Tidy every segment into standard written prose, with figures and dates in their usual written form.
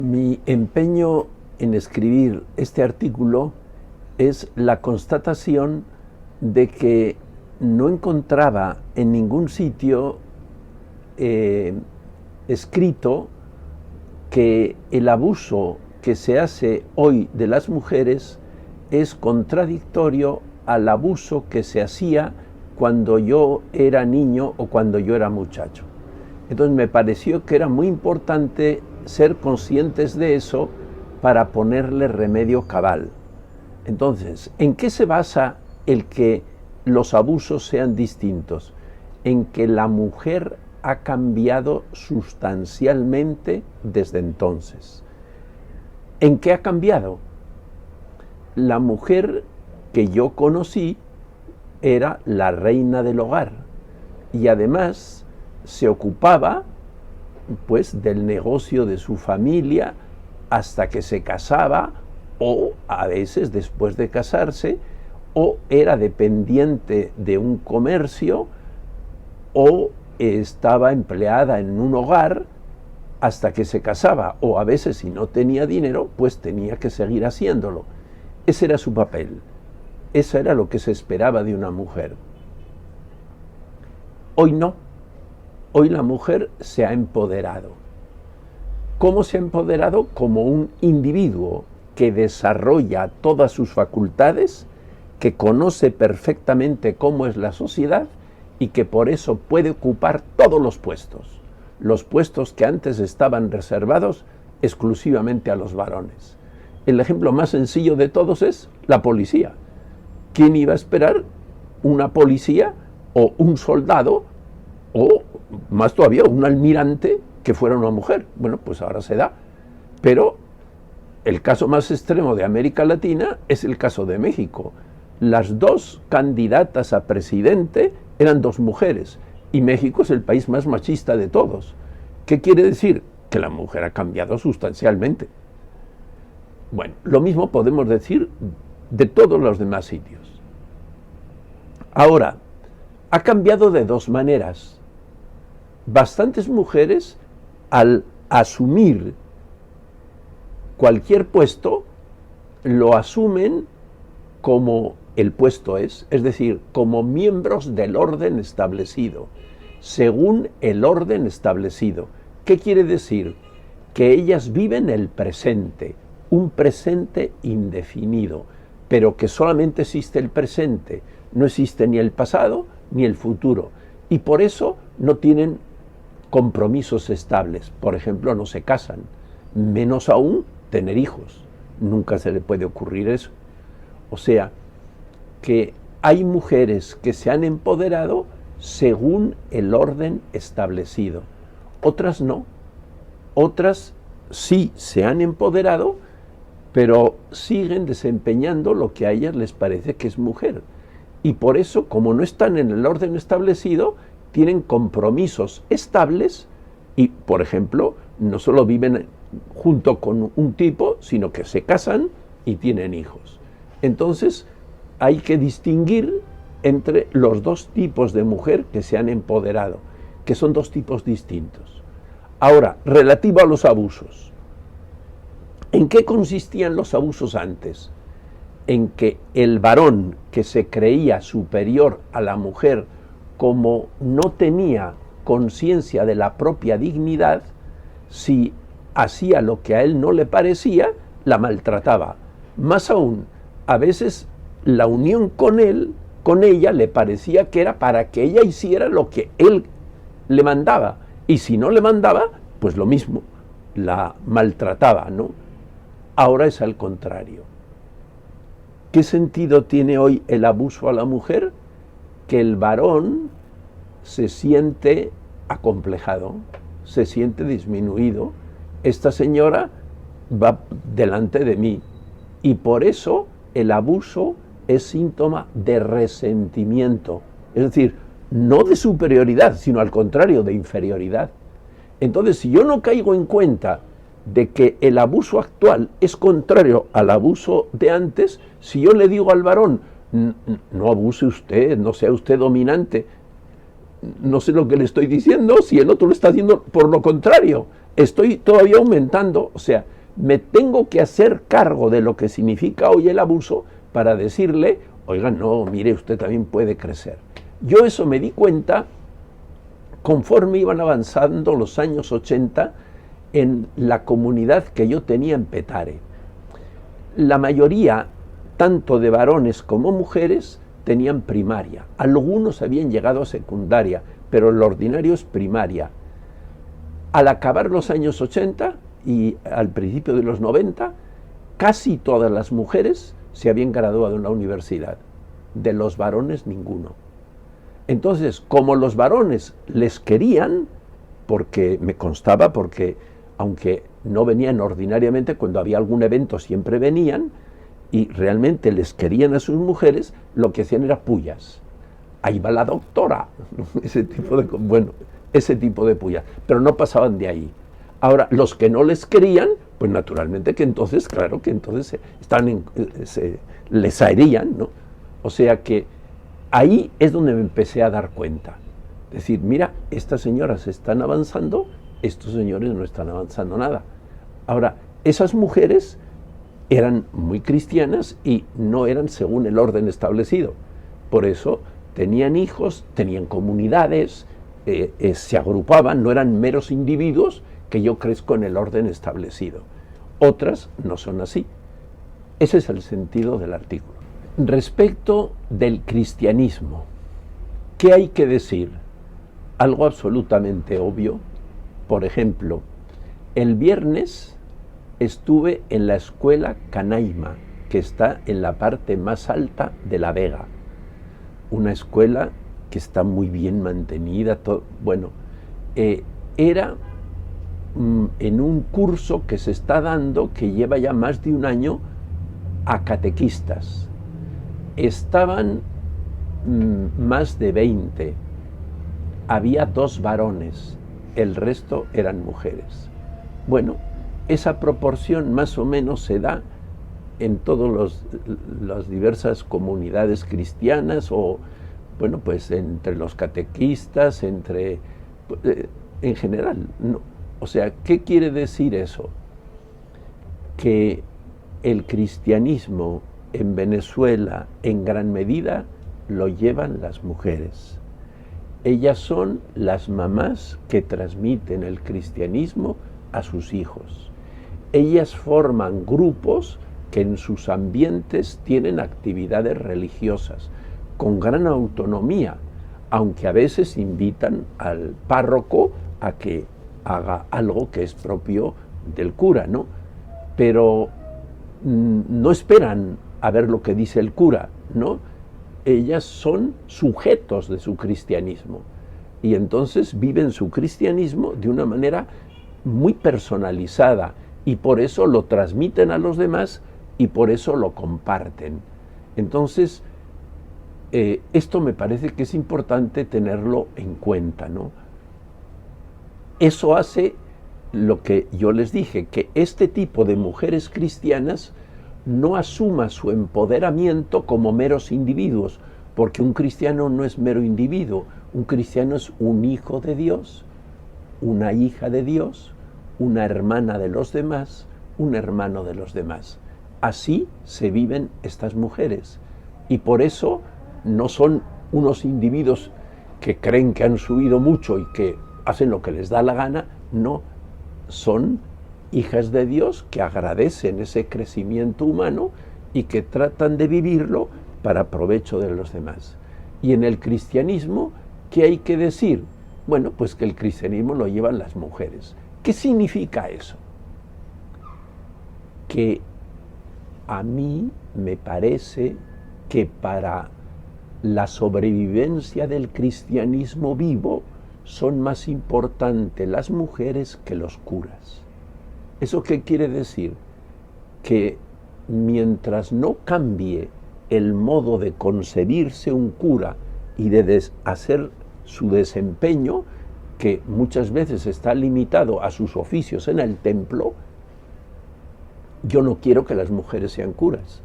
Mi empeño en escribir este artículo es la constatación de que no encontraba en ningún sitio escrito que el abuso que se hace hoy de las mujeres es contradictorio al abuso que se hacía cuando yo era niño o cuando yo era muchacho. Entonces me pareció que era muy importante ser conscientes de eso para ponerle remedio cabal. Entonces, ¿en qué se basa el que los abusos sean distintos? En que la mujer ha cambiado sustancialmente desde entonces. ¿En qué ha cambiado? La mujer que yo conocí era la reina del hogar y además se ocupaba pues del negocio de su familia hasta que se casaba, o a veces después de casarse, o era dependiente de un comercio, o estaba empleada en un hogar hasta que se casaba, o a veces si no tenía dinero, pues tenía que seguir haciéndolo. Ese era su papel, eso era lo que se esperaba de una mujer. Hoy no. Hoy la mujer se ha empoderado. ¿Cómo se ha empoderado? Como un individuo que desarrolla todas sus facultades, que conoce perfectamente cómo es la sociedad y que por eso puede ocupar todos los puestos que antes estaban reservados exclusivamente a los varones. El ejemplo más sencillo de todos es la policía. ¿Quién iba a esperar una policía o un soldado o más todavía un almirante que fuera una mujer? Bueno, pues ahora se da. Pero el caso más extremo de América Latina es el caso de México. Las dos candidatas a presidente eran dos mujeres y México es el país más machista de todos. ¿Qué quiere decir? Que la mujer ha cambiado sustancialmente. Bueno, lo mismo podemos decir de todos los demás sitios. Ahora, ha cambiado de dos maneras. Bastantes mujeres, al asumir cualquier puesto, lo asumen como el puesto es decir, como miembros del orden establecido, según el orden establecido. ¿Qué quiere decir? Que ellas viven el presente, un presente indefinido, pero que solamente existe el presente, no existe ni el pasado ni el futuro, y por eso no tienen compromisos estables. Por ejemplo, no se casan, menos aún tener hijos. Nunca se le puede ocurrir eso. O sea, que hay mujeres que se han empoderado según el orden establecido. Otras no. Otras sí se han empoderado, pero siguen desempeñando lo que a ellas les parece que es mujer. Y por eso, como no están en el orden establecido, tienen compromisos estables y, por ejemplo, no solo viven junto con un tipo, sino que se casan y tienen hijos. Entonces, hay que distinguir entre los dos tipos de mujer que se han empoderado, que son dos tipos distintos. Ahora, relativo a los abusos. ¿En qué consistían los abusos antes? En que el varón que se creía superior a la mujer, como no tenía conciencia de la propia dignidad, si hacía lo que a él no le parecía, la maltrataba. Más aún, a veces la unión con él, con ella, le parecía que era para que ella hiciera lo que él le mandaba. Y si no le mandaba, pues lo mismo, la maltrataba, ¿no? Ahora es al contrario. ¿Qué sentido tiene hoy el abuso a la mujer? Que el varón se siente acomplejado, se siente disminuido. Esta señora va delante de mí y por eso el abuso es síntoma de resentimiento, es decir, no de superioridad, sino al contrario, de inferioridad. Entonces, si yo no caigo en cuenta de que el abuso actual es contrario al abuso de antes, si yo le digo al varón, no abuse usted, no sea usted dominante, no sé lo que le estoy diciendo, si el otro lo está haciendo por lo contrario. Estoy todavía aumentando, o sea, me tengo que hacer cargo de lo que significa hoy el abuso para decirle, oiga, no, mire, usted también puede crecer. Yo eso me di cuenta conforme iban avanzando los años 80 en la comunidad que yo tenía en Petare. La mayoría, tanto de varones como mujeres, tenían primaria. Algunos habían llegado a secundaria, pero lo ordinario es primaria. Al acabar los años 80 y al principio de los 90, casi todas las mujeres se habían graduado en la universidad. De los varones, ninguno. Entonces, como los varones les querían, porque me constaba, porque aunque no venían ordinariamente, cuando había algún evento siempre venían, y realmente les querían a sus mujeres, lo que hacían era pullas. Ahí va la doctora, ese tipo de pullas, pero no pasaban de ahí. Ahora, los que no les querían, pues naturalmente que entonces, claro, que entonces les herían, ¿no? O sea que ahí es donde me empecé a dar cuenta. Decir, mira, estas señoras están avanzando, estos señores no están avanzando nada. Ahora, esas mujeres eran muy cristianas y no eran según el orden establecido. Por eso tenían hijos, tenían comunidades, se agrupaban, no eran meros individuos que yo crezco en el orden establecido. Otras no son así. Ese es el sentido del artículo. Respecto del cristianismo, ¿qué hay que decir? Algo absolutamente obvio. Por ejemplo, el viernes estuve en la escuela Canaima, que está en la parte más alta de La Vega. Una escuela que está muy bien mantenida. Era en un curso que se está dando, que lleva ya más de un año, a catequistas. Estaban más de 20. Había 2 varones, el resto eran mujeres. Bueno, esa proporción más o menos se da en todas las diversas comunidades cristianas o, bueno, pues entre los catequistas, en general, no. O sea, ¿qué quiere decir eso? Que el cristianismo en Venezuela, en gran medida, lo llevan las mujeres. Ellas son las mamás que transmiten el cristianismo a sus hijos. Ellas forman grupos que en sus ambientes tienen actividades religiosas, con gran autonomía, aunque a veces invitan al párroco a que haga algo que es propio del cura, ¿no? Pero no esperan a ver lo que dice el cura, ¿no? Ellas son sujetos de su cristianismo y entonces viven su cristianismo de una manera muy personalizada y por eso lo transmiten a los demás y por eso lo comparten. Entonces, esto me parece que es importante tenerlo en cuenta, ¿no? Eso hace lo que yo les dije, que este tipo de mujeres cristianas no asuma su empoderamiento como meros individuos, porque un cristiano no es mero individuo, un cristiano es un hijo de Dios, una hija de Dios, una hermana de los demás, un hermano de los demás. Así se viven estas mujeres y por eso no son unos individuos que creen que han subido mucho y que hacen lo que les da la gana, no, son hijas de Dios que agradecen ese crecimiento humano y que tratan de vivirlo para provecho de los demás. Y en el cristianismo, ¿qué hay que decir? Bueno, pues que el cristianismo lo llevan las mujeres. ¿Qué significa eso? Que a mí me parece que para la sobrevivencia del cristianismo vivo son más importantes las mujeres que los curas. ¿Eso qué quiere decir? Que mientras no cambie el modo de concebirse un cura y de hacer su desempeño, que muchas veces está limitado a sus oficios en el templo, yo no quiero que las mujeres sean curas,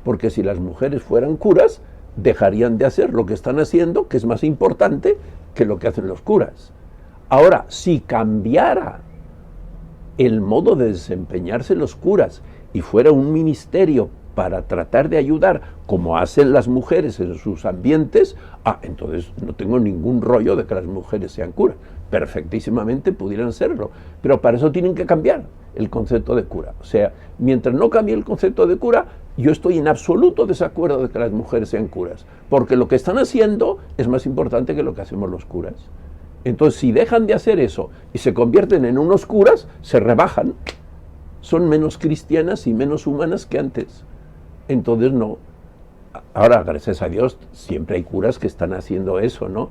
porque si las mujeres fueran curas, dejarían de hacer lo que están haciendo, que es más importante que lo que hacen los curas. Ahora, si cambiara el modo de desempeñarse los curas y fuera un ministerio para tratar de ayudar, como hacen las mujeres en sus ambientes, entonces no tengo ningún rollo de que las mujeres sean curas. Perfectísimamente pudieran serlo, pero para eso tienen que cambiar el concepto de cura. O sea, mientras no cambie el concepto de cura, yo estoy en absoluto desacuerdo de que las mujeres sean curas, porque lo que están haciendo es más importante que lo que hacemos los curas. Entonces, si dejan de hacer eso y se convierten en unos curas, se rebajan, son menos cristianas y menos humanas que antes. Entonces, no. Ahora, gracias a Dios, siempre hay curas que están haciendo eso, ¿no?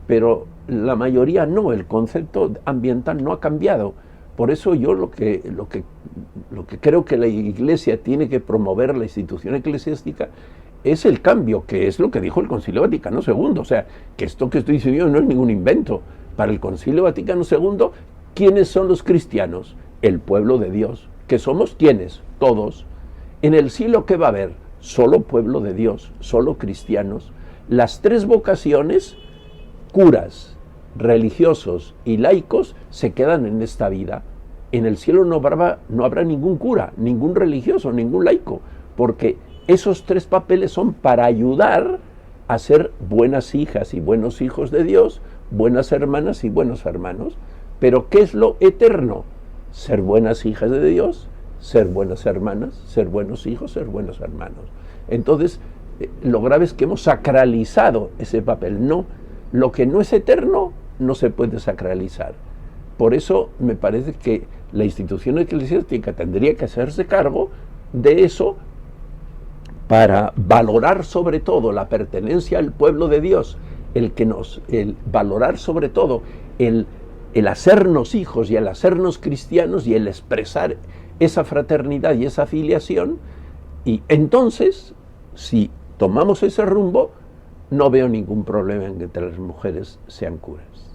Pero la mayoría no, el concepto ambiental no ha cambiado. Por eso yo lo que creo que la Iglesia tiene que promover, la institución eclesiástica, es el cambio, que es lo que dijo el Concilio Vaticano II. O sea, que esto que estoy diciendo no es ningún invento. Para el Concilio Vaticano II, ¿quiénes son los cristianos? El pueblo de Dios. ¿Que somos quiénes? Todos. En el cielo, ¿qué va a haber? Solo pueblo de Dios, solo cristianos. Las tres vocaciones, curas, religiosos y laicos, se quedan en esta vida. En el cielo no habrá ningún cura, ningún religioso, ningún laico, porque esos tres papeles son para ayudar a ser buenas hijas y buenos hijos de Dios, buenas hermanas y buenos hermanos. Pero ¿qué es lo eterno? Ser buenas hijas de Dios, ser buenas hermanas, ser buenos hijos, ser buenos hermanos. Entonces, lo grave es que hemos sacralizado ese papel. No, lo que no es eterno no se puede sacralizar. Por eso me parece que la institución eclesiástica tendría que hacerse cargo de eso, para valorar sobre todo la pertenencia al pueblo de Dios, el valorar sobre todo el hacernos hijos y el hacernos cristianos y el expresar esa fraternidad y esa filiación. Y entonces, si tomamos ese rumbo, no veo ningún problema en que las mujeres sean curas.